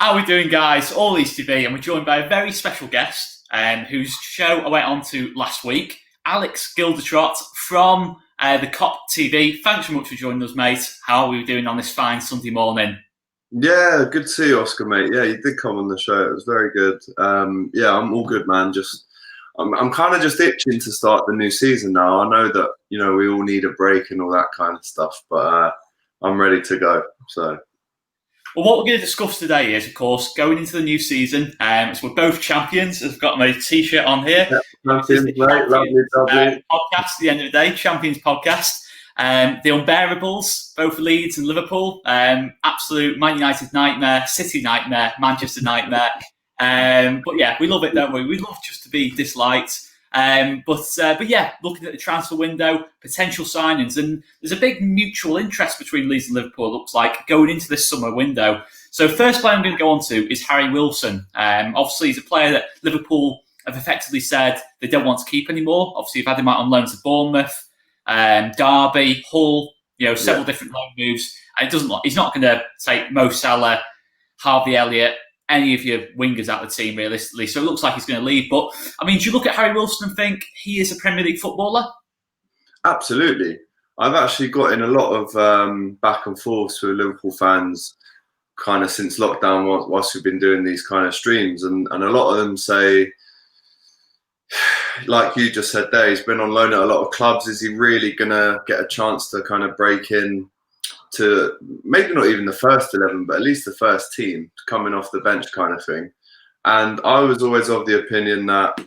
How are we doing, guys? All Leeds TV, and we're joined by a very special guest whose show I went on to last week, Alex Gildertrott from the Kop TV. Thanks so much for joining us, mate. How are we doing on this fine Sunday morning? Yeah, good to see you, Oscar, mate. Yeah, you did come on the show. It was very good. Yeah, I'm all good, man. I'm kind of just itching to start the new season now. I know that, we all need a break and all that kind of stuff, but I'm ready to go. So what we're going to discuss today is, of course, going into the new season. So we're both champions. I've got my T-shirt on here. Yeah, champions, right? Lovely. Podcast at the end of the day, Champions podcast. The Unbearables, both Leeds and Liverpool. Absolute Man United nightmare, City nightmare, Manchester nightmare. But yeah, we love it, don't we? We love just to be disliked. But yeah, looking at the transfer window, potential signings, and there's a big mutual interest between Leeds and Liverpool, it looks like, going into this summer window. So first player I'm going to go on to is Harry Wilson. Obviously, he's a player that Liverpool have effectively said they don't want to keep anymore. Obviously, you've had him out on loan to Bournemouth, Derby, Hull, several different loan moves. And he's not going to take Mo Salah, Harvey Elliott, any of your wingers out of the team, realistically. So it looks like he's going to leave. But, I mean, do you look at Harry Wilson and think he is a Premier League footballer? Absolutely. I've actually got in a lot of back and forth with Liverpool fans kind of since lockdown whilst we've been doing these kind of streams. And a lot of them say, like you just said there, he's been on loan at a lot of clubs. Is he really going to get a chance to kind of break in to maybe not even the first 11, but at least the first team coming off the bench kind of thing? And I was always of the opinion that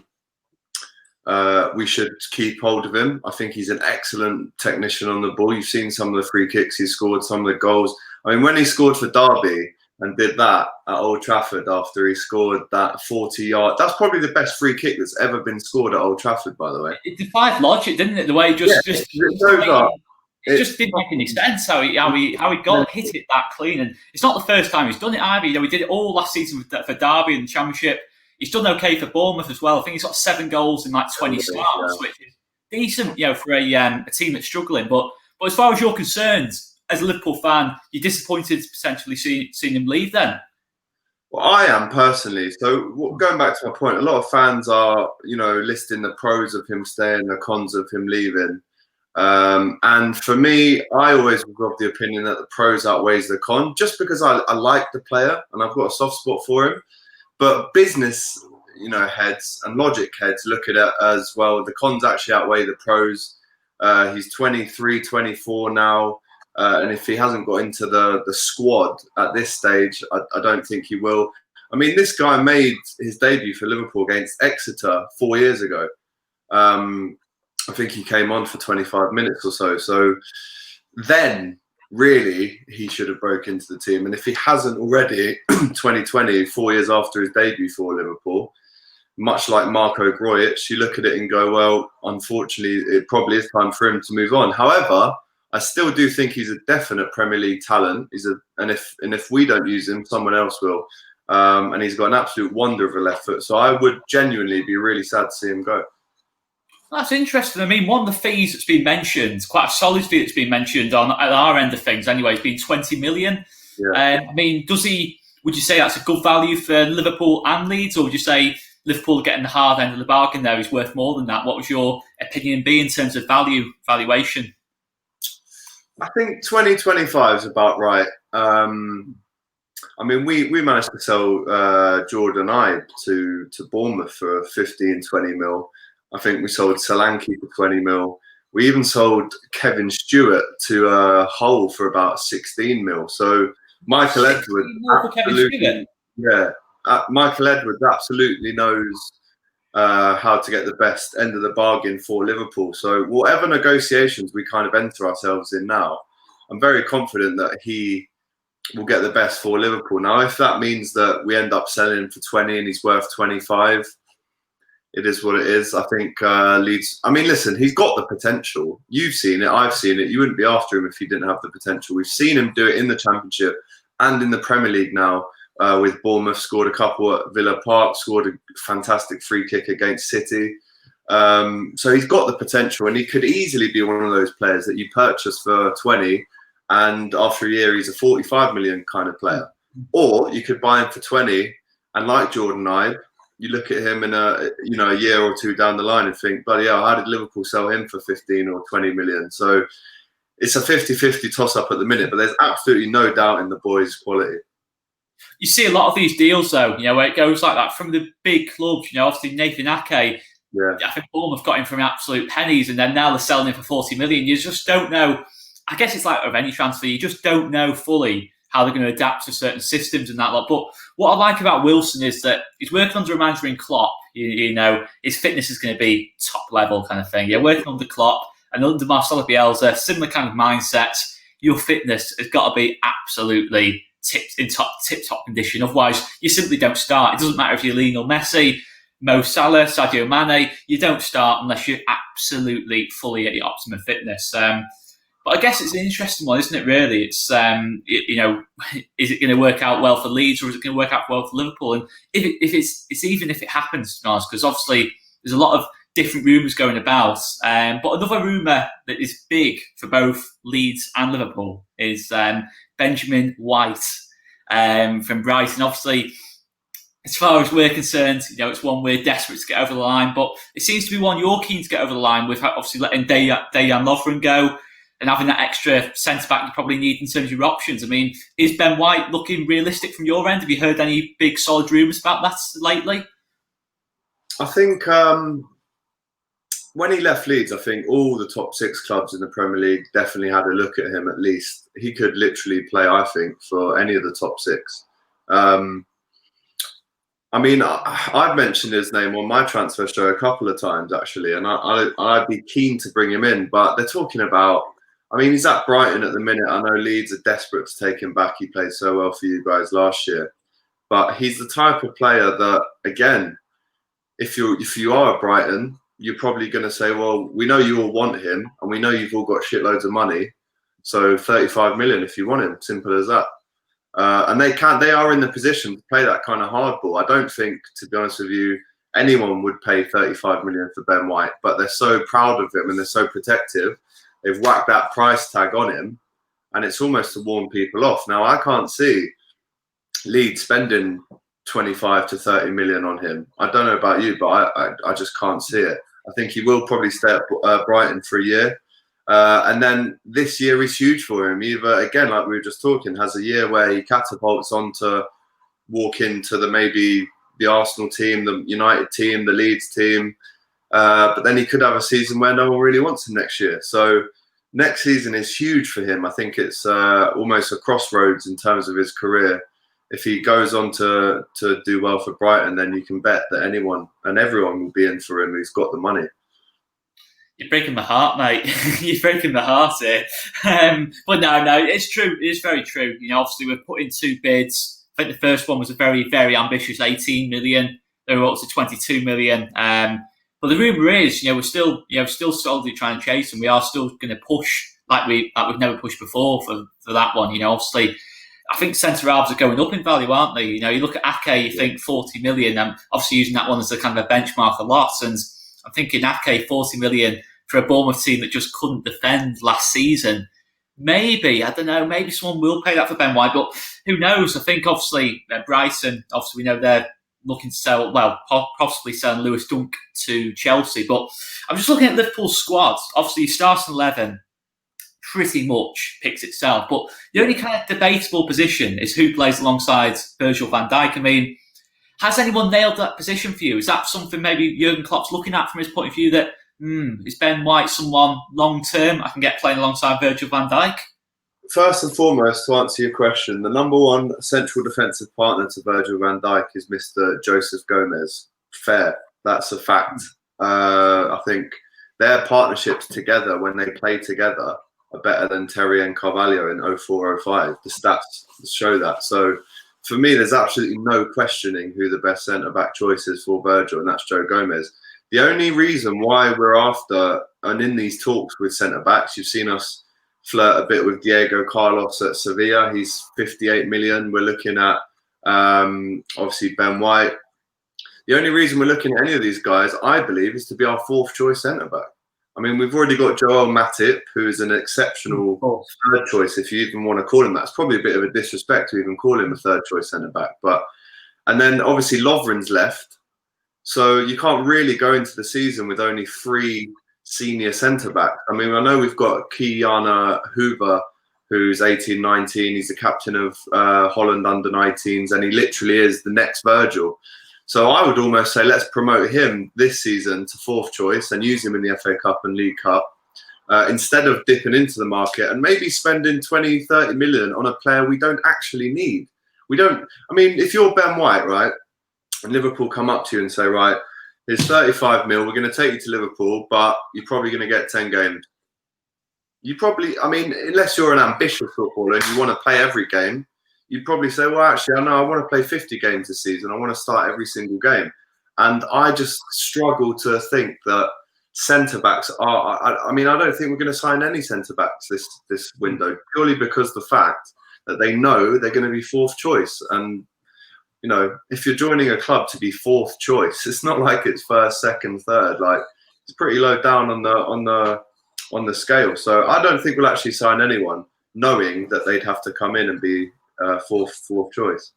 we should keep hold of him. I think he's an excellent technician on the ball. You've seen some of the free kicks he scored, some of the goals. I mean, when he scored for Derby and did that at Old Trafford after he scored that 40-yard, that's probably the best free kick that's ever been scored at Old Trafford, by the way. It defied logic, didn't it? The way it just didn't make any sense how he got hit it that clean. And it's not the first time he's done it either. He did it all last season for Derby in the Championship. He's done okay for Bournemouth as well. I think he's got 7 goals in like 20 starts, which is decent, for a team that's struggling. But as far as you're concerned, as a Liverpool fan, you're disappointed to potentially seeing him leave then? Well, I am personally. So going back to my point, a lot of fans are, listing the pros of him staying, the cons of him leaving. And for me, I always was of the opinion that the pros outweighs the con, just because I like the player and I've got a soft spot for him. But business, heads and logic heads look at it as, well, the cons actually outweigh the pros. He's 23, 24 now. And if he hasn't got into the squad at this stage, I don't think he will. I mean, this guy made his debut for Liverpool against Exeter 4 years ago. I think he came on for 25 minutes or so. So then, really, he should have broke into the team. And if he hasn't already, 2020, 4 years after his debut for Liverpool, much like Marco Grojic, you look at it and go, well, unfortunately, it probably is time for him to move on. However, I still do think he's a definite Premier League talent. And if we don't use him, someone else will. And he's got an absolute wonder of a left foot. So I would genuinely be really sad to see him go. That's interesting. I mean, one of the fees that's been mentioned, quite a solid fee that's been mentioned at our end of things anyway, has been 20 million. Yeah. I mean, would you say that's a good value for Liverpool and Leeds, or would you say Liverpool getting the hard end of the bargain there is worth more than that? What would your opinion be in terms of valuation? I think 2025 is about right. I mean, we managed to sell Jordan Ibe to Bournemouth for 15, 20 mil. I think we sold Solanke for 20 mil. We even sold Kevin Stewart to Hull for about 16 mil. So Michael Edwards, Michael Edwards absolutely knows how to get the best end of the bargain for Liverpool. So whatever negotiations we kind of enter ourselves in now, I'm very confident that he will get the best for Liverpool. Now, if that means that we end up selling him for 20 and he's worth 25, it is what it is. I think Leeds, I mean, listen, he's got the potential. You've seen it, I've seen it. You wouldn't be after him if he didn't have the potential. We've seen him do it in the Championship and in the Premier League now. With Bournemouth, scored a couple at Villa Park, scored a fantastic free kick against City. So he's got the potential, and he could easily be one of those players that you purchase for 20, and after a year he's a 45 million kind of player. Or you could buy him for 20, and like Jordan Ibe, you look at him in a year or two down the line and think, bloody hell, how did Liverpool sell him for 15 or 20 million? So it's a 50-50 toss-up at the minute, but there's absolutely no doubt in the boys' quality. You see a lot of these deals, though, where it goes like that from the big clubs. Obviously Nathan Ake, I think Bournemouth got him from absolute pennies, and then now they're selling him for 40 million. You just don't know. I guess it's like of any transfer, you just don't know fully how they're going to adapt to certain systems and that lot. But what I like about Wilson is that he's working under a manager in Klopp. His fitness is going to be top level kind of thing. You're working under Klopp and under Marcelo Bielsa, similar kind of mindset. Your fitness has got to be absolutely tip-top condition. Otherwise, you simply don't start. It doesn't matter if you're Lionel Messi, Mo Salah, Sadio Mane. You don't start unless you're absolutely fully at your optimum fitness. But I guess it's an interesting one, isn't it, really? It's, is it going to work out well for Leeds, or is it going to work out well for Liverpool? And even if it happens, because obviously there's a lot of different rumours going about. But another rumour that is big for both Leeds and Liverpool is Benjamin White from Brighton. Obviously, as far as we're concerned, it's one we're desperate to get over the line. But it seems to be one you're keen to get over the line with, obviously letting Dejan Lovren go, and having that extra centre-back you probably need in terms of your options. I mean, is Ben White looking realistic from your end? Have you heard any big solid rumours about that lately? I think when he left Leeds, I think all the top 6 clubs in the Premier League definitely had a look at him at least. He could literally play, I think, for any of the top 6. I mean, I've mentioned his name on my transfer show a couple of times, actually, and I'd be keen to bring him in. But they're talking about, I mean, he's at Brighton at the minute. I know Leeds are desperate to take him back. He played so well for you guys last year. But he's the type of player that, again, if you are at Brighton, you're probably going to say, well, we know you all want him, and we know you've all got shitloads of money. So 35 million if you want him, simple as that. And they are in the position to play that kind of hardball. I don't think, to be honest with you, anyone would pay 35 million for Ben White, but they're so proud of him and they're so protective. They've whacked that price tag on him, and it's almost to warn people off. Now, I can't see Leeds spending 25 to 30 million on him. I don't know about you, but I just can't see it. I think he will probably stay at Brighton for a year. And then this year is huge for him. Either, again, like we were just talking, has a year where he catapults on to walk into maybe the Arsenal team, the United team, the Leeds team. But then he could have a season where no one really wants him next year. So next season is huge for him. I think it's almost a crossroads in terms of his career. If he goes on to do well for Brighton, then you can bet that anyone and everyone will be in for him who's got the money. You're breaking my heart, mate. You're breaking my heart here. But no, it's true. It is very true. Obviously, we've put in 2 bids. I think the first one was a very, very ambitious 18 million. They were up to 22 million. But the rumour is, we're still solidly trying to chase, and we are still going to push like we've never pushed before for that one. Obviously, I think centre halves are going up in value, aren't they? You look at Ake, you think 40 million. I'm obviously using that one as a kind of a benchmark a lot, and I'm thinking Ake 40 million for a Bournemouth team that just couldn't defend last season. Maybe, I don't know, maybe someone will pay that for Ben White, but who knows? I think obviously Brighton, we know they're looking to sell, possibly selling Lewis Dunk to Chelsea. But I'm just looking at Liverpool's squad. Obviously, your starting 11 pretty much picks itself. But the only kind of debatable position is who plays alongside Virgil van Dijk. I mean, has anyone nailed that position for you? Is that something maybe Jurgen Klopp's looking at from his point of view that, is Ben White someone long-term I can get playing alongside Virgil van Dijk? First and foremost, to answer your question, the number one central defensive partner to Virgil van Dijk is Mr. Joseph Gomez. Fair. That's a fact. I think their partnerships together, when they play together, are better than Terry and Carvalho in 04-05. The stats show that. So for me, there's absolutely no questioning who the best centre-back choice is for Virgil, and that's Joe Gomez. The only reason why we're after and in these talks with centre-backs, you've seen us flirt a bit with Diego Carlos at Sevilla. He's 58 million. We're looking at, obviously, Ben White. The only reason we're looking at any of these guys, I believe, is to be our 4th choice centre-back. I mean, we've already got Joel Matip, who is an exceptional third choice, if you even want to call him that. It's probably a bit of a disrespect to even call him a third choice centre back. And then obviously Lovren's left, so you can't really go into the season with only 3 senior centre backs. I mean, I know we've got Kiana Hoover, who's 18, 19. He's the captain of Holland under-19s, and he literally is the next Virgil. So I would almost say let's promote him this season to 4th choice and use him in the FA Cup and League Cup instead of dipping into the market and maybe spending 20, 30 million on a player we don't actually need. We don't. I mean, if you're Ben White, right, and Liverpool come up to you and say, right, here's 35 mil, we're going to take you to Liverpool, but you're probably going to get 10 games. You probably, I mean, unless you're an ambitious footballer and you want to play every game, you'd probably say, well, actually, I know I want to play 50 games this season. I want to start every single game. And I just struggle to think that centre-backs are, I mean, I don't think we're going to sign any centre-backs this window, purely because the fact that they know they're going to be 4th choice. And, you know, if you're joining a club to be 4th choice, it's not like it's 1st, 2nd, 3rd. Like, it's pretty low down on the scale. So I don't think we'll actually sign anyone knowing that they'd have to come in and be fourth choice.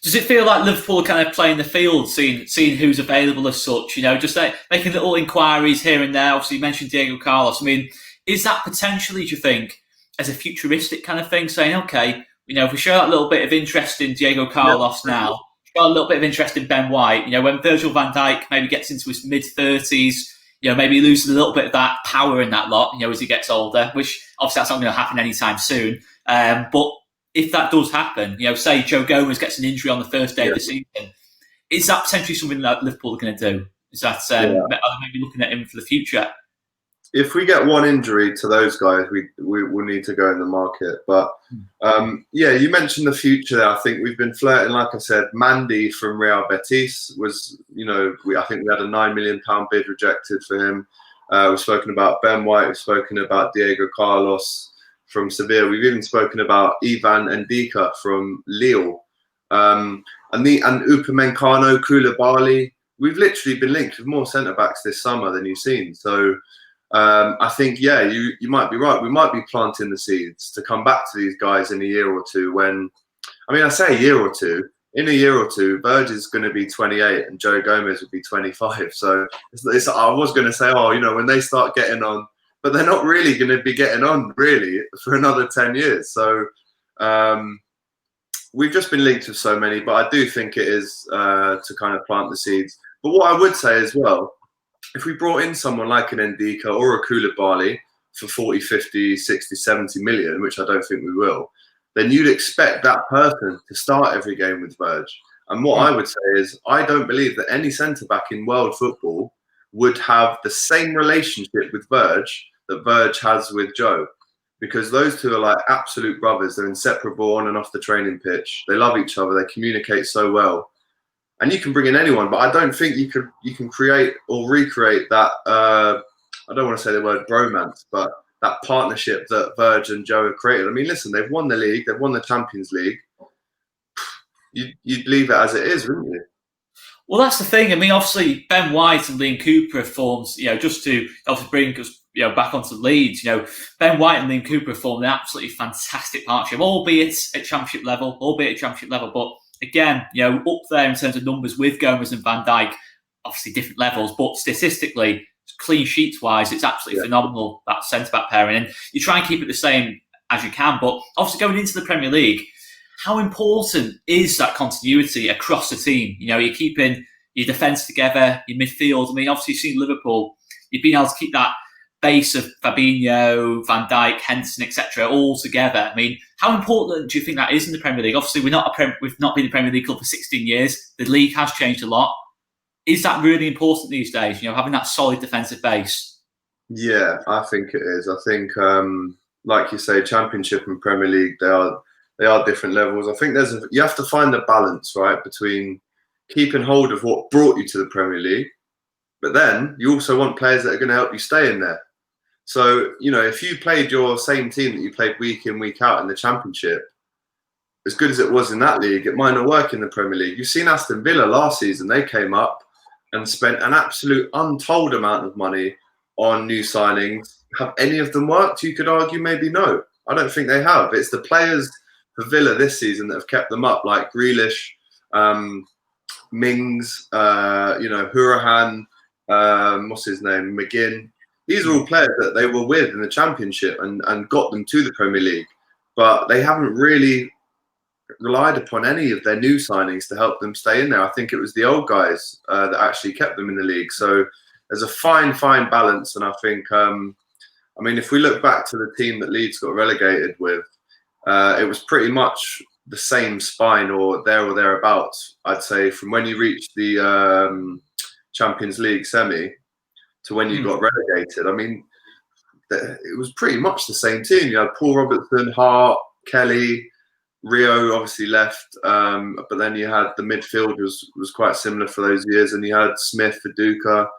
Does it feel like Liverpool are kind of playing the field, seeing who's available as such? You know, just like making little inquiries here and there. Obviously, you mentioned Diego Carlos. I mean, is that potentially, do you think, as a futuristic kind of thing, saying, okay, you know, if we show that little bit of interest in Diego Carlos now, show a little bit of interest in Ben White, you know, when Virgil van Dijk maybe gets into his mid-30s, you know, maybe loses a little bit of that power in that lot, you know, as he gets older, which obviously that's not going to happen anytime soon. But if that does happen, you know, say Joe Gomez gets an injury on the first day of the season, is that potentially something that Liverpool are going to do? Is that are they maybe looking at him for the future? If we get one injury to those guys, we will need to go in the market. But yeah, you mentioned the future there. I think we've been flirting, like I said. Mandy from Real Betis was, you know, I think we had a £9 million bid rejected for him. We've spoken about Ben White. We've spoken about Diego Carlos from Sevilla. We've even spoken about Ivan Ndika from Lille, and Upamecano, Koulibaly. We've literally been linked with more centre backs this summer than you've seen. So I think, yeah, you might be right. We might be planting the seeds to come back to these guys in a year or two. When, I mean, I say a year or two. In a year or two, Virg is going to be 28 and Joe Gomez will be 25. So I was going to say, oh, you know, when they start getting on. But they're not really going to be getting on, really, for another 10 years. So we've just been linked with so many, but I do think it is to kind of plant the seeds. But what I would say as well, if we brought in someone like an Ndika or a Koulibaly for 40, 50, 60, 70 million, which I don't think we will, then you'd expect that person to start every game with Virg. And what I would say is I don't believe that any centre-back in world football would have the same relationship with Virg that Virg has with Joe, because those two are like absolute brothers. They're inseparable on and off the training pitch. They love each other. They communicate so well, and you can bring in anyone, but I don't think you can create or recreate that. I don't want to say the word bromance, but that partnership that Virg and Joe have created. I mean, listen, they've won the league. They've won the Champions League. You'd leave it as it is, wouldn't you? Well, that's the thing. I mean, obviously, Ben White and Liam Cooper have formed, you know, just to obviously bring us, you know, back onto Leeds. You know, Ben White and Liam Cooper have formed an absolutely fantastic partnership, albeit at championship level. But again, you know, up there in terms of numbers with Gomez and Van Dijk, obviously different levels, but statistically, clean sheets wise, it's absolutely phenomenal, that centre back pairing. And you try and keep it the same as you can, but obviously going into the Premier League, how important is that continuity across the team? You know, you're keeping your defence together, your midfield. I mean, obviously you've seen Liverpool, you've been able to keep that base of Fabinho, Van Dijk, Henderson, etc., all together. I mean, how important do you think that is in the Premier League? Obviously, we've not been a Premier League club for 16 years. The league has changed a lot. Is that really important these days? You know, having that solid defensive base. Yeah, I think it is. I think, like you say, Championship and Premier League, they are different levels. I think you have to find a balance, right, between keeping hold of what brought you to the Premier League, but then you also want players that are going to help you stay in there. So, you know, if you played your same team that you played week in, week out in the Championship, as good as it was in that league, it might not work in the Premier League. You've seen Aston Villa last season. They came up and spent an absolute untold amount of money on new signings. Have any of them worked? You could argue maybe no. I don't think they have. It's the players for Villa this season that have kept them up, like Grealish, Mings, Hurahan, what's his name, McGinn. These are all players that they were with in the Championship and got them to the Premier League. But they haven't really relied upon any of their new signings to help them stay in there. I think it was the old guys that actually kept them in the league. So there's a fine balance. And I think, if we look back to the team that Leeds got relegated with, it was pretty much the same spine or thereabouts, I'd say, from when you reached the Champions League semi to when you got relegated. I mean, it was pretty much the same team. You had Paul Robertson, Hart, Kelly, Rio obviously left, but then you had the midfield was quite similar for those years, and you had Smith, Viduka.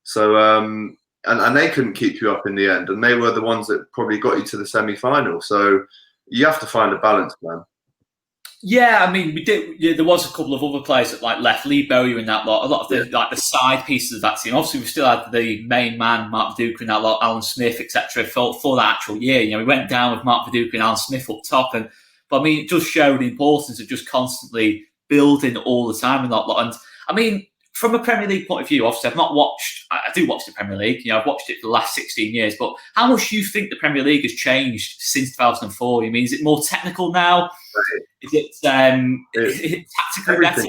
So and they couldn't keep you up in the end, and they were the ones that probably got you to the semi-final. So you have to find a balance, man. Yeah, I mean, we did. Yeah, there was a couple of other players that left, Lee Bowyer in that lot. A lot of the side pieces of that team. Obviously, we still had the main man, Mark Viduka, in that lot, Alan Smith, etc. For that actual year. We went down with Mark Viduka and Alan Smith up top, but I mean, it just showed the importance of just constantly building all the time in that lot. And I mean, from a Premier League point of view, obviously, I've not watched. I do watch the Premier League. I've watched it for the last 16 years. But how much do you think the Premier League has changed since 2004? I mean, is it more technical now? Is it tactically better?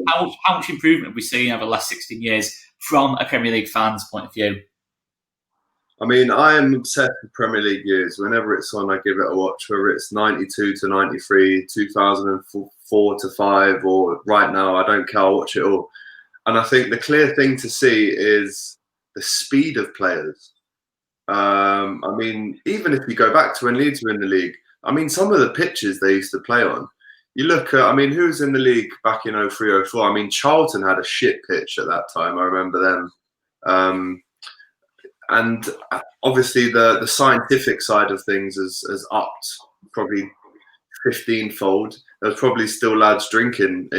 How much improvement have we seen over the last 16 years from a Premier League fan's point of view? I mean, I am obsessed with Premier League years. Whenever it's on, I give it a watch, whether it's 92 to 93, 2004 to 5, or right now, I don't care, I'll watch it all. And I think the clear thing to see is the speed of players. I mean, even if you go back to when Leeds were in the league, I mean, some of the pitches they used to play on, you look at, I mean, who was in the league back in 03, 04? I mean, Charlton had a shit pitch at that time. I remember them. And obviously the scientific side of things has upped probably 15-fold. There's probably still lads drinking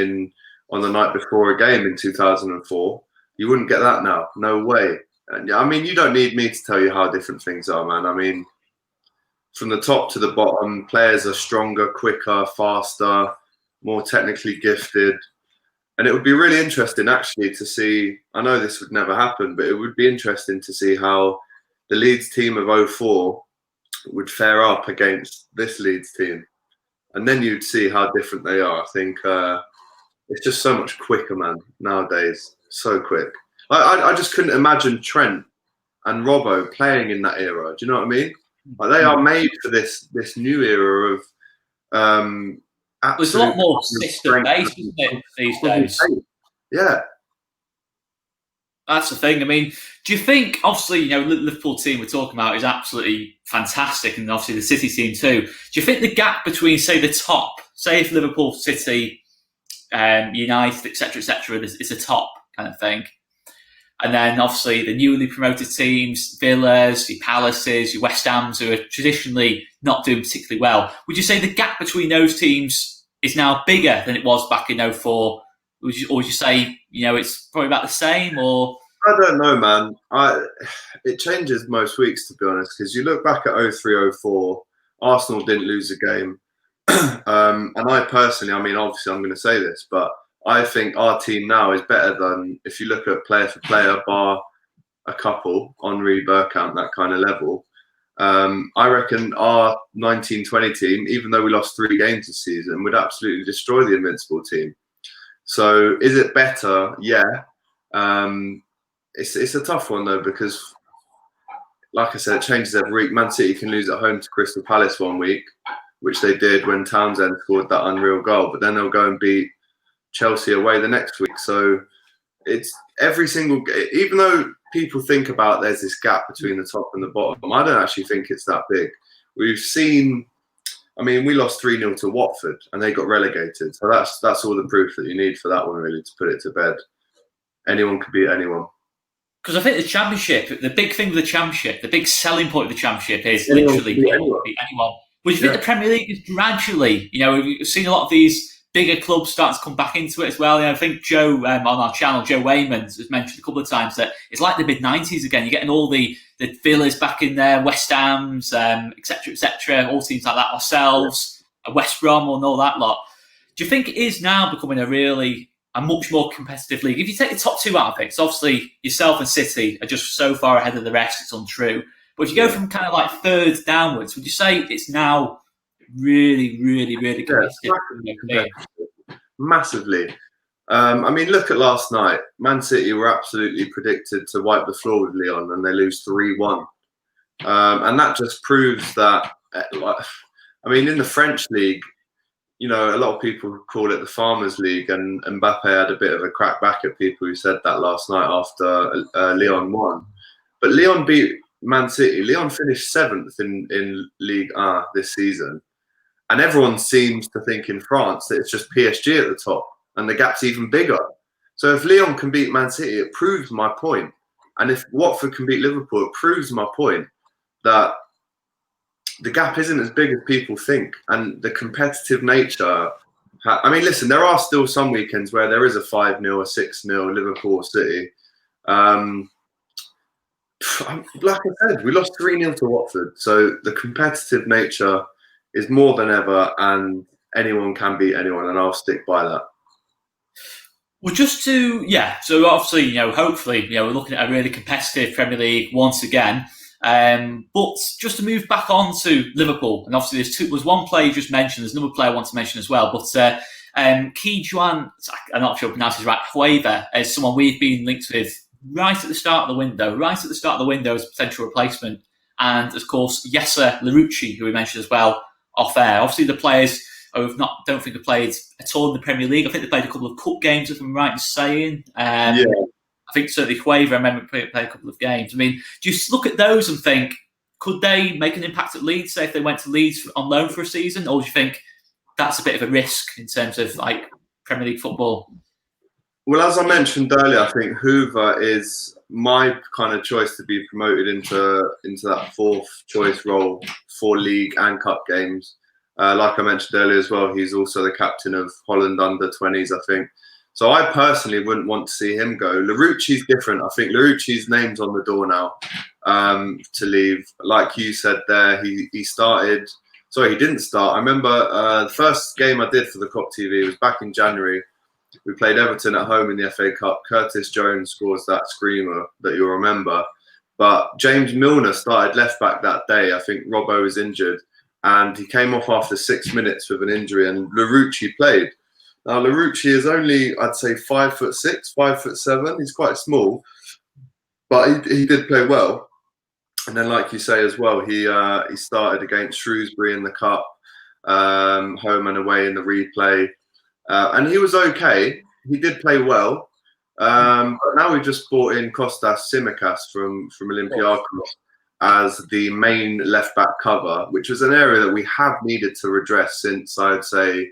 on the night before a game in 2004. You wouldn't get that now. No way. And I mean, you don't need me to tell you how different things are, man. I mean, from the top to the bottom, players are stronger, quicker, faster, more technically gifted. And it would be really interesting, actually, to see, I know this would never happen, but it would be interesting to see how the Leeds team of 04 would fare up against this Leeds team. And then you'd see how different they are. I think it's just so much quicker, man, nowadays. So quick. I just couldn't imagine Trent and Robbo playing in that era. Do you know what I mean? Like, they are made for this new era of there's a lot more system-based, isn't it, these days? Yeah. That's the thing. I mean, do you think, obviously, the Liverpool team we're talking about is absolutely fantastic, and obviously the City team too. Do you think the gap between, say, the top, say if Liverpool, City, United, etc., is a top kind of thing, and then obviously the newly promoted teams, Villas, your Palaces, your West Hams, who are traditionally not doing particularly well, would you say the gap between those teams is now bigger than it was back in 04? Or would you say, it's probably about the same? Or I don't know, man. It changes most weeks, to be honest, because you look back at 03, 04, Arsenal didn't lose a game. And I personally, I mean, obviously I'm going to say this, but I think our team now is better than, if you look at player for player, bar a couple, Henry, Bergkamp, that kind of level. I reckon our 19-20 team, even though we lost 3 games this season, would absolutely destroy the Invincible team. So is it better? Yeah. It's a tough one, though, because, like I said, it changes every week. Man City can lose at home to Crystal Palace one week, which they did when Townsend scored that unreal goal, but then they'll go and beat Chelsea away the next week. So it's every single, even though people think about there's this gap between the top and the bottom, I don't actually think it's that big. We've seen, I mean, we lost 3-0 to Watford and they got relegated. So that's all the proof that you need for that one, really, to put it to bed. Anyone could beat anyone. Because I think the Championship, the big thing with the Championship, the big selling point of the Championship is literally beat anyone. But you think the Premier League is gradually, we've seen a lot of these bigger clubs starting to come back into it as well. I think Joe on our channel, Joe Wayman, has mentioned a couple of times that it's like the mid-90s again. You're getting all the Villas back in there, West Ham's, etc., all teams like that, ourselves, West Brom and all that lot. Do you think it is now becoming a much more competitive league? If you take the top two out of it, so obviously yourself and City are just so far ahead of the rest, it's untrue. But if you go from kind of like third downwards, would you say it's now really competitive? Yeah, massively. I mean, look at last night. Man City were absolutely predicted to wipe the floor with Lyon, and they lose 3-1. And that just proves that, I mean, in the French league, a lot of people call it the Farmers League, and Mbappe had a bit of a crack back at people who said that last night after Lyon won. But Lyon beat Man City. Lyon finished 7th in Ligue 1 this season. And everyone seems to think in France that it's just PSG at the top, and the gap's even bigger. So if Lyon can beat Man City, it proves my point. And if Watford can beat Liverpool, it proves my point that the gap isn't as big as people think, and the competitive nature. I mean, listen, there are still some weekends where there is a 5-0, a 6-0 Liverpool or City. Like I said, we lost 3-0 to Watford, so the competitive nature is more than ever, and anyone can beat anyone, and I'll stick by that. Well, so obviously, hopefully, we're looking at a really competitive Premier League once again. But just to move back on to Liverpool, and obviously there's one player you just mentioned, there's another player I want to mention as well, but Ki-Juan, I'm not sure if I pronounced his right, Hueva, is someone we've been linked with right at the start of the window as a potential replacement, and of course Yesser Larouci, who we mentioned as well off air. Obviously the players don't think have played at all in the Premier League. I think they played a couple of cup games, if I'm right in saying. I think certainly Hueva, I remember played a couple of games. I mean, do you look at those and think, could they make an impact at Leeds, say if they went to Leeds on loan for a season? Or do you think that's a bit of a risk in terms of like Premier League football? Well, as I mentioned earlier, I think Hoover is my kind of choice to be promoted into that fourth choice role for league and cup games. Like I mentioned earlier as well, he's also the captain of Holland under-20s, I think. So I personally wouldn't want to see him go. Larouci's different. I think Larouci's name's on the door now to leave. Like you said there, he started. Sorry, he didn't start. I remember the first game I did for the Kop TV was back in January. We played Everton at home in the FA Cup. Curtis Jones scores that screamer that you'll remember. But James Milner started left back that day. I think Robbo was injured, and he came off after 6 minutes with an injury, and Larouci played. Now, Larouci is only, I'd say, 5'6", 5'7". He's quite small, but he did play well. And then, like you say as well, he started against Shrewsbury in the cup, home and away in the replay, and he was okay. He did play well, but now we've just brought in Kostas Tsimikas from Olympiacos as the main left back cover, which was an area that we have needed to redress since, I'd say,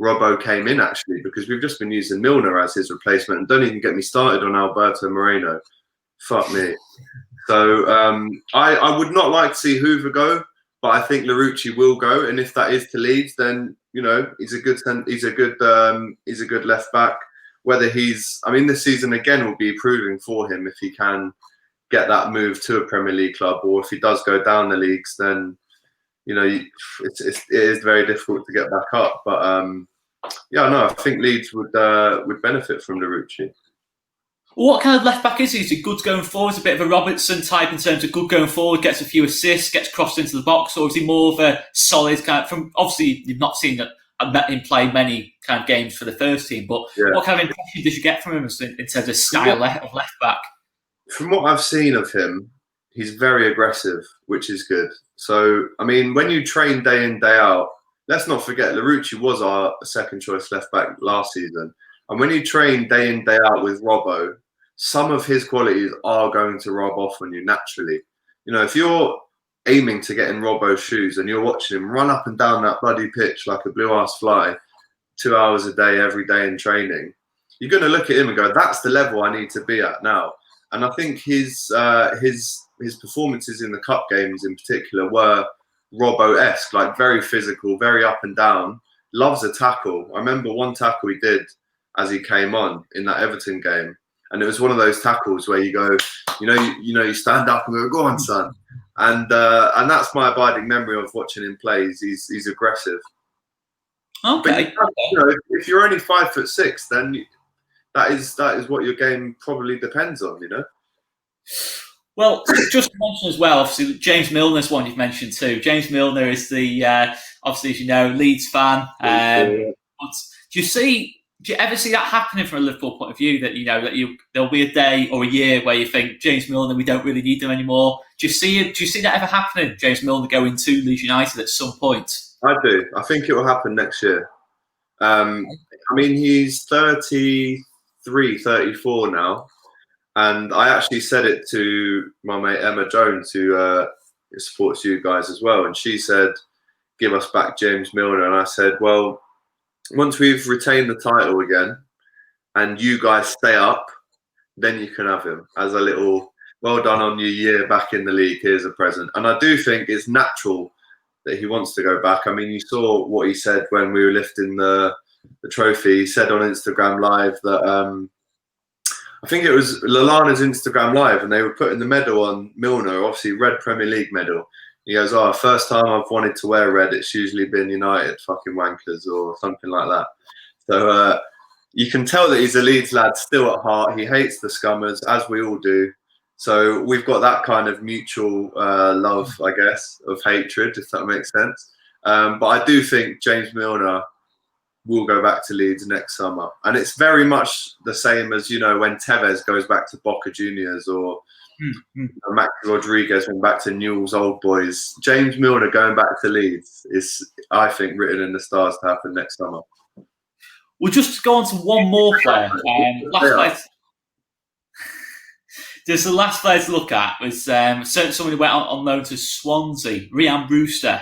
Robbo came in, actually, because we've just been using Milner as his replacement. And don't even get me started on Alberto Moreno. Fuck me. So I would not like to see Hoover go, but I think Larouci will go. And if that is to Leeds, then he's a good left back. Whether this season again will be proving for him if he can get that move to a Premier League club, or if he does go down the leagues, then it is very difficult to get back up. But I think Leeds would benefit from Larouci. What kind of left back is he? Is he good going forward? Is he a bit of a Robertson type in terms of good going forward, gets a few assists, gets crossed into the box, or is he more of a solid kind of? Obviously, you've not seen him play many kind of games for the first team, but what kind of impression did you get from him in terms of style of left back? From what I've seen of him, he's very aggressive, which is good. So, I mean, when you train day in, day out, let's not forget, Larouci was our second choice left back last season. And when you train day in, day out with Robbo, some of his qualities are going to rub off on you naturally. If you're aiming to get in Robbo's shoes and you're watching him run up and down that bloody pitch like a blue-ass fly 2 hours a day, every day in training, you're going to look at him and go, that's the level I need to be at now. And I think his performances in the cup games in particular were Robbo-esque, like very physical, very up and down. loves a tackle. I remember one tackle he did as he came on in that Everton game, and it was one of those tackles where you go, you stand up and go on, son. And that's my abiding memory of watching him play. He's aggressive. Okay. But, if you're only 5'6", then that is what your game probably depends on. Well, just to mention as well, obviously James Milner's one you've mentioned too. James Milner is the obviously, as you know, Leeds fan. But do you ever see that happening from a Liverpool point of view? That there'll be a day or a year where you think James Milner, we don't really need him anymore. Do you see that ever happening? James Milner going to Leeds United at some point? I do. I think it will happen next year. He's 33, 34 now. And I actually said it to my mate Emma Jones, who supports you guys as well. And she said, give us back James Milner. And I said, well, once we've retained the title again and you guys stay up, then you can have him as a little, well done on your year back in the league. Here's a present. And I do think it's natural that he wants to go back. I mean, you saw what he said when we were lifting the trophy. He said on Instagram Live that I think it was Lallana's Instagram Live, and they were putting the medal on Milner, obviously red Premier League medal. He goes, first time I've wanted to wear red, it's usually been United fucking wankers or something like that. So you can tell that he's a Leeds lad still at heart. He hates the Scummers, as we all do. So we've got that kind of mutual love, I guess, of hatred, if that makes sense. But I do think James Milner will go back to Leeds next summer. And it's very much the same as, when Tevez goes back to Boca Juniors or Max Rodriguez went back to Newell's Old Boys. James Milner going back to Leeds is, I think, written in the stars to happen next summer. We'll just go on to one more player. There's the last player to look at was someone who went on loan to Swansea, Ryan Brewster.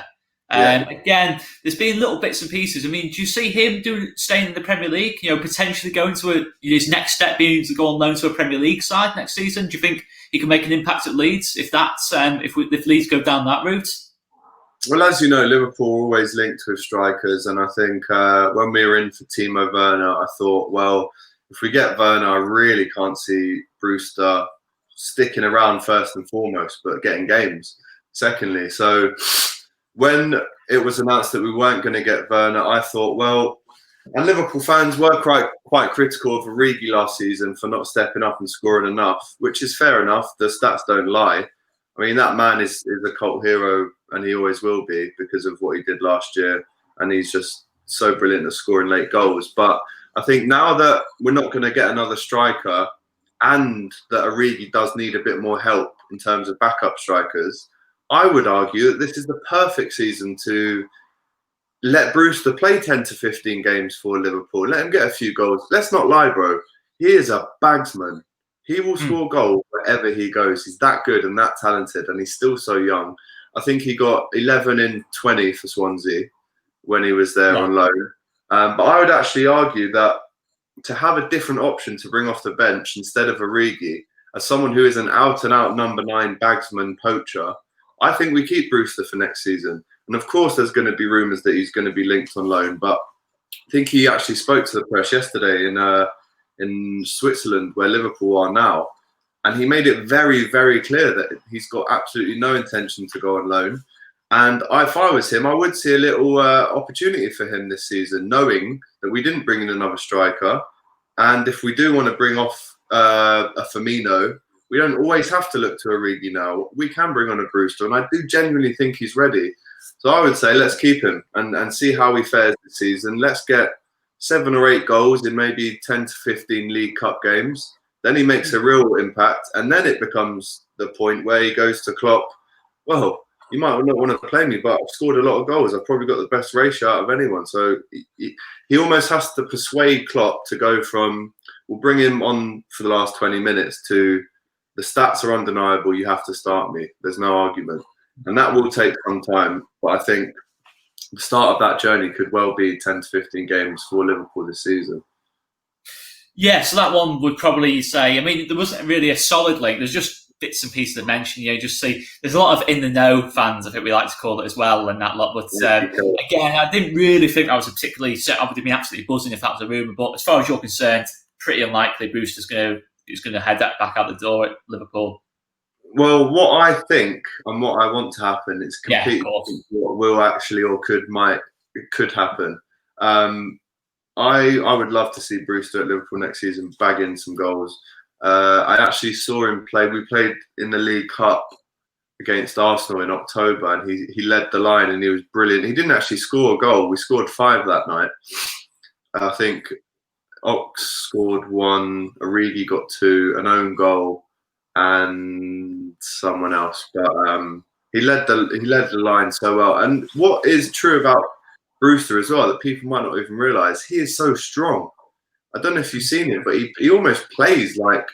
Again, there's been little bits and pieces. I mean, do you see him staying in the Premier League? Potentially going to his next step being to go on loan to a Premier League side next season. Do you think he can make an impact at Leeds if Leeds go down that route? Well, as you know, Liverpool are always linked with strikers, and I think when we were in for Timo Werner, I thought, well, if we get Werner, I really can't see Brewster sticking around first and foremost, but getting games secondly. So when it was announced that we weren't going to get Werner, I thought, well, and Liverpool fans were quite critical of Origi last season for not stepping up and scoring enough, which is fair enough. The stats don't lie. I mean, that man is a cult hero, and he always will be because of what he did last year. And he's just so brilliant at scoring late goals. But I think now that we're not going to get another striker and that Origi does need a bit more help in terms of backup strikers, I would argue that this is the perfect season to let Brewster play 10 to 15 games for Liverpool. Let him get a few goals. Let's not lie, bro. He is a bagsman. He will score goals wherever he goes. He's that good and that talented, and he's still so young. I think he got 11 in 20 for Swansea when he was there on loan. But I would actually argue that to have a different option to bring off the bench instead of Origi, as someone who is an out-and-out number 9 bagsman poacher, I think we keep Brewster for next season. And of course, there's going to be rumours that he's going to be linked on loan. But I think he actually spoke to the press yesterday in Switzerland, where Liverpool are now. And he made it very, very clear that he's got absolutely no intention to go on loan. And if I was him, I would see a little opportunity for him this season, knowing that we didn't bring in another striker. And if we do want to bring off a Firmino, we don't always have to look to Origi now. We can bring on a Brewster, and I do genuinely think he's ready. So I would say let's keep him and see how he fares this season. Let's get 7 or 8 goals in maybe 10 to 15 League Cup games. Then he makes a real impact, and then it becomes the point where he goes to Klopp, well, you might not want to play me, but I've scored a lot of goals. I've probably got the best ratio out of anyone. So he almost has to persuade Klopp to go from, we'll bring him on for the last 20 minutes to the stats are undeniable, you have to start me. There's no argument. And that will take some time. But I think the start of that journey could well be 10 to 15 games for Liverpool this season. Yeah, so that one would probably say, I mean, there wasn't really a solid link. There's just bits and pieces to mention. Just see there's a lot of in the know fans, I think we like to call it as well, and that lot. But again, I didn't really think I was particularly set. I would have been absolutely buzzing if that was a rumour. But as far as you're concerned, pretty unlikely Brewster's going to head that back out the door at Liverpool. Well, what I think and what I want to happen is completely what will actually or could happen. I would love to see Brewster at Liverpool next season bagging some goals. I actually saw him play. We played in the League Cup against Arsenal in October, and he led the line and he was brilliant. He didn't actually score a goal. We scored 5 that night. I think Ox scored 1, Origi got 2, an own goal, and someone else. But he led the line so well. And what is true about Brewster as well that people might not even realise, he is so strong. I don't know if you've seen it, but he almost plays like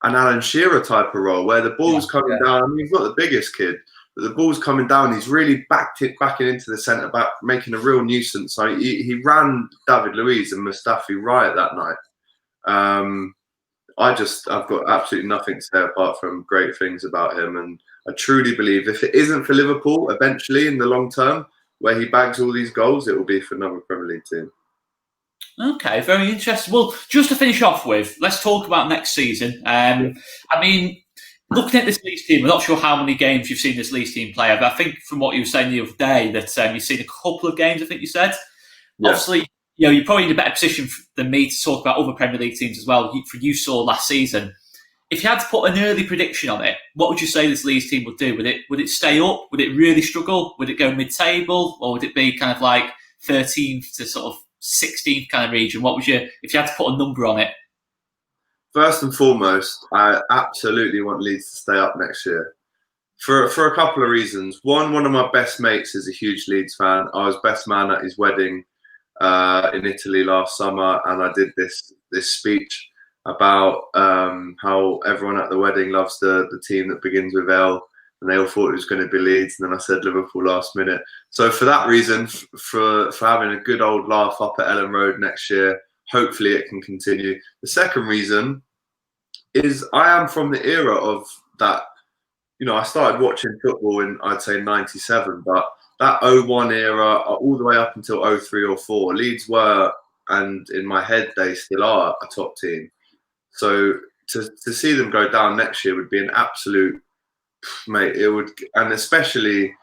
an Alan Shearer type of role where the ball's coming down. I mean, he's not the biggest kid, but the ball's coming down. He's really backing into the centre back, making a real nuisance. So he ran David Luiz and Mustafi riot that night. I've got absolutely nothing to say apart from great things about him. And I truly believe if it isn't for Liverpool, eventually in the long term, where he bags all these goals, it will be for another Premier League team. Okay, very interesting. Well, just to finish off with, let's talk about next season. I mean, looking at this Leeds team, I'm not sure how many games you've seen this Leeds team play, but I think from what you were saying the other day that you've seen a couple of games, I think you said. Yeah. Obviously, you're probably in a better position than me to talk about other Premier League teams as well. You saw last season. If you had to put an early prediction on it, what would you say this Leeds team would do? Would it stay up? Would it really struggle? Would it go mid-table? Or would it be kind of like 13th to sort of 16th kind of region? What would you, if you had to put a number on it? First and foremost, I absolutely want Leeds to stay up next year for a couple of reasons. One of my best mates is a huge Leeds fan. I was best man at his wedding in Italy last summer, and I did this speech about how everyone at the wedding loves the team that begins with L. And they all thought it was going to be Leeds, and then I said Liverpool last minute. So for that reason, for having a good old laugh up at Ellen Road next year, hopefully it can continue. The second reason is I am from the era of that. I started watching football in, I'd say, 97, but that 01 era, all the way up until 03 or 4, Leeds were, and in my head they still are, a top team. So to see them go down next year would be an absolute, mate, it would, and especially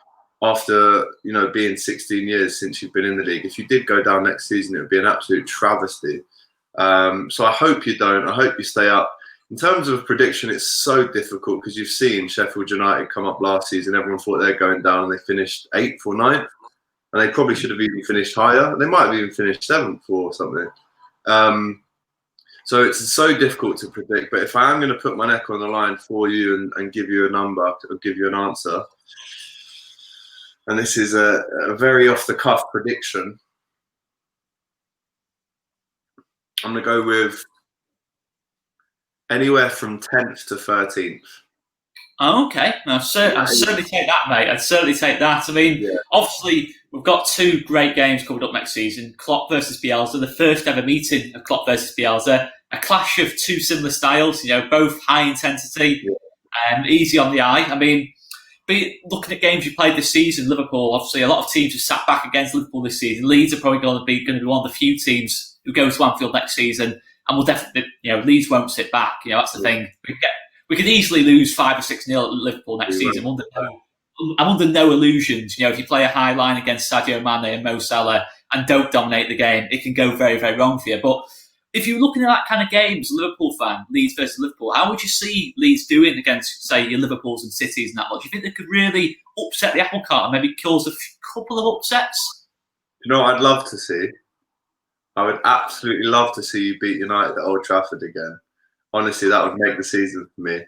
after being 16 years since you've been in the league, if you did go down next season, it would be an absolute travesty. So I hope you don't. I hope you stay up. In terms of prediction, it's so difficult because you've seen Sheffield United come up last season. Everyone thought they're going down, and they finished 8th or 9th, and they probably should have even finished higher. They might have even finished 7th or something. So it's so difficult to predict. But if I am going to put my neck on the line for you and give you a number, or give you an answer, and this is a very off-the-cuff prediction, I'm going to go with anywhere from 10th to 13th. Oh, okay. I'd certainly take that, mate. I'd certainly take that. I mean, obviously, we've got 2 great games coming up next season. Klopp versus Bielsa, the first ever meeting of Klopp versus Bielsa. A clash of 2 similar styles, both high intensity, easy on the eye. I mean, looking at games you played this season, Liverpool, obviously, a lot of teams have sat back against Liverpool this season. Leeds are probably going to be one of the few teams who go to Anfield next season, and we'll definitely, Leeds won't sit back. That's the thing. We could easily lose 5 or 6-0 at Liverpool next season. I'm under no illusions. If you play a high line against Sadio Mane and Mo Salah and don't dominate the game, it can go very, very wrong for you. But if you're looking at that kind of games, Liverpool fan, Leeds versus Liverpool, how would you see Leeds doing against, say, your Liverpools and Cities and that lot? Do you think they could really upset the apple cart and maybe cause a couple of upsets? I'd love to see. I would absolutely love to see you beat United at Old Trafford again. Honestly, that would make the season for me.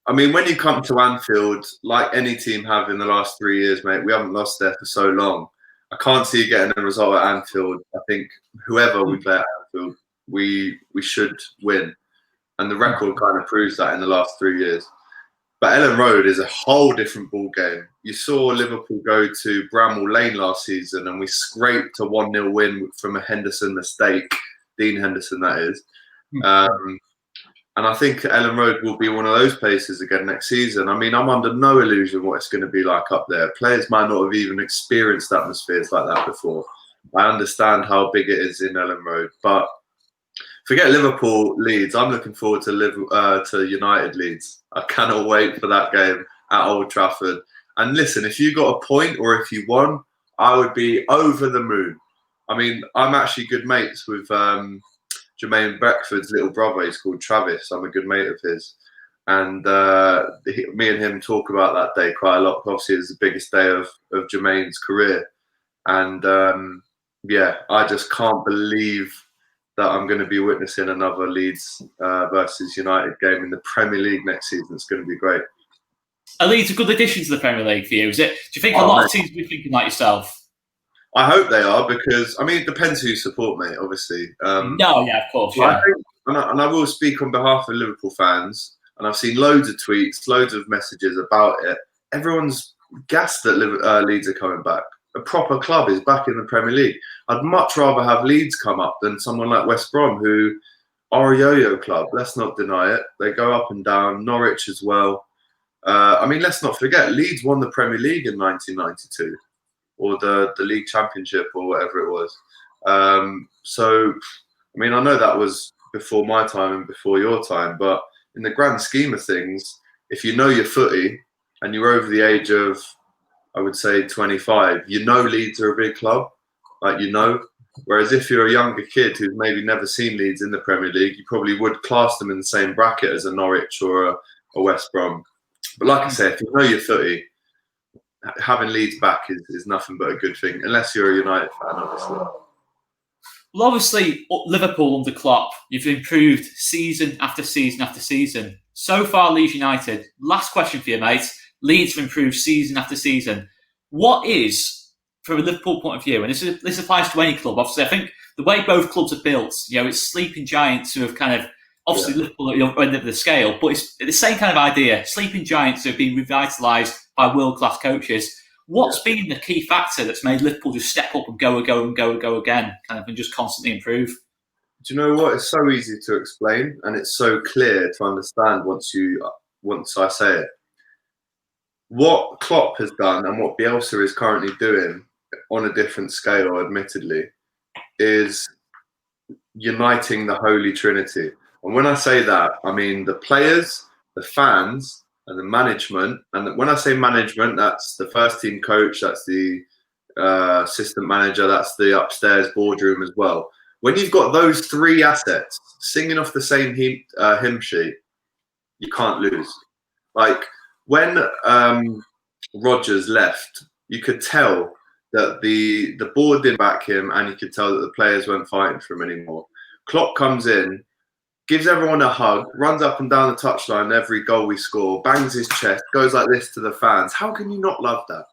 I mean, when you come to Anfield, like any team have in the last 3 years, mate, we haven't lost there for so long. I can't see you getting a result at Anfield. I think whoever we play at Anfield, we should win. And the record kind of proves that in the last 3 years. But Ellen Road is a whole different ball game. You saw Liverpool go to Bramall Lane last season and we scraped a 1-0 win from a Henderson mistake. Dean Henderson, that is. And I think Ellen Road will be one of those places again next season. I mean, I'm under no illusion what it's going to be like up there. Players might not have even experienced atmospheres like that before. I understand how big it is in Ellen Road, but forget Liverpool Leeds. I'm looking forward to United Leeds. I cannot wait for that game at Old Trafford. And listen, if you got a point or if you won, I would be over the moon. I mean, I'm actually good mates with Jermaine Beckford's little brother. He's called Travis. I'm a good mate of his. And me and him talk about that day quite a lot. Obviously, it's the biggest day of Jermaine's career. And yeah, I just can't believe that I'm going to be witnessing another Leeds versus United game in the Premier League next season. It's going to be great. Are Leeds a good addition to the Premier League for you? Is it? Do you think a lot of teams will be thinking like yourself? I hope they are, because I mean it depends who you support, mate. Obviously. No, yeah, of course, yeah. And I will speak on behalf of Liverpool fans, and I've seen loads of tweets, loads of messages about it. Everyone's gassed that Leeds are coming back. A proper club is back in the Premier League. I'd much rather have Leeds come up than someone like West Brom, who are a yo-yo club. Let's not deny it. They go up and down. Norwich as well. I mean, let's not forget, Leeds won the Premier League in 1992. Or the League Championship or whatever it was. So, I mean, I know that was before my time and before your time, but in the grand scheme of things, if you know your footy and you're over the age of, I would say, 25, you know Leeds are a big club, like you know. Whereas if you're a younger kid who's maybe never seen Leeds in the Premier League, you probably would class them in the same bracket as a Norwich or a West Brom. But like I say, if you know your footy, having Leeds back is nothing but a good thing, unless you're a United fan, obviously. Well, obviously, Liverpool under Klopp, you've improved season after season after season. So far, Leeds United. Last question for you, mate. Leeds have improved season after season. What is, from a Liverpool point of view, and this applies to any club, obviously, I think the way both clubs are built, it's sleeping giants who have kind of, obviously Liverpool at the end of the scale, but it's the same kind of idea. Sleeping giants who have been revitalised by world-class coaches. What's been the key factor that's made Liverpool just step up and go again, kind of, and just constantly improve? Do you know what? It's so easy to explain, and it's so clear to understand once I say it. What Klopp has done and what Bielsa is currently doing on a different scale, admittedly, is uniting the Holy Trinity. And when I say that, I mean the players, the fans, and the management. And when I say management, that's the first team coach, that's the assistant manager, that's the upstairs boardroom as well. When you've got those three assets singing off the same hymn sheet, you can't lose. Like when Rodgers left, you could tell that the board didn't back him, and you could tell that the players weren't fighting for him anymore. Klopp comes in, gives everyone a hug, runs up and down the touchline every goal we score, bangs his chest, goes like this to the fans. How can you not love that?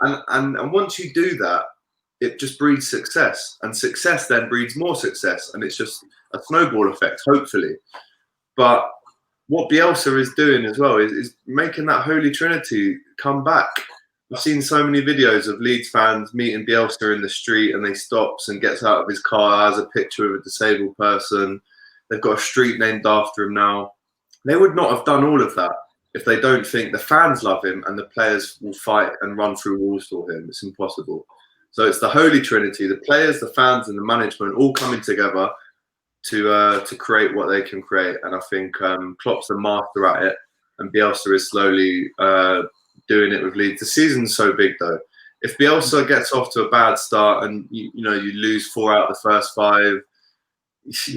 And once you do that, it just breeds success. And success then breeds more success. And it's just a snowball effect, hopefully. But what Bielsa is doing as well is making that Holy Trinity come back. I've seen so many videos of Leeds fans meeting Bielsa in the street, and he stops and gets out of his car, has a picture of a disabled person. They've got a street named after him now. They would not have done all of that if they don't think the fans love him and the players will fight and run through walls for him. It's impossible. So it's the Holy Trinity, the players, the fans, and the management all coming together to create what they can create. And I think Klopp's the master at it, and Bielsa is slowly doing it with Leeds. The season's so big, though. If Bielsa gets off to a bad start and you lose 4 out of the first 5,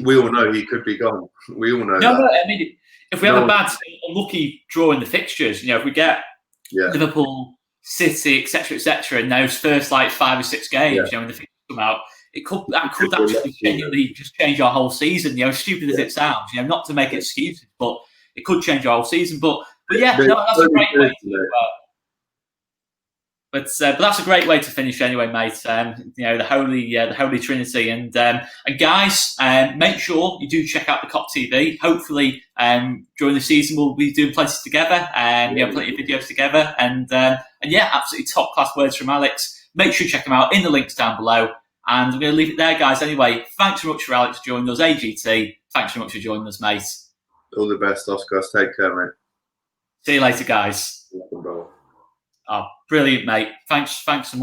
we all know he could be gone. We all know that. No, I mean, if we have a bad, unlucky draw in the fixtures, if we get Liverpool, City, etc., in those first 5 or 6 games, when the fixtures come out, that could actually genuinely just change our whole season. Stupid as it sounds, not to make excuses, but it could change our whole season. But yeah, that's a great way to do it. But that's a great way to finish anyway, mate. The Holy Trinity, and guys, make sure you do check out the Kop TV. Hopefully, during the season we'll be doing plenty together, plenty of videos together, and yeah, absolutely top class words from Alex. Make sure you check them out in the links down below. And I'm going to leave it there, guys. Anyway, thanks so much for Alex joining us, AGT. thanks very much for joining us, mate. All the best, Oscar. Take care, mate. See you later, guys. Welcome, brother. Oh, brilliant, mate. Thanks so much.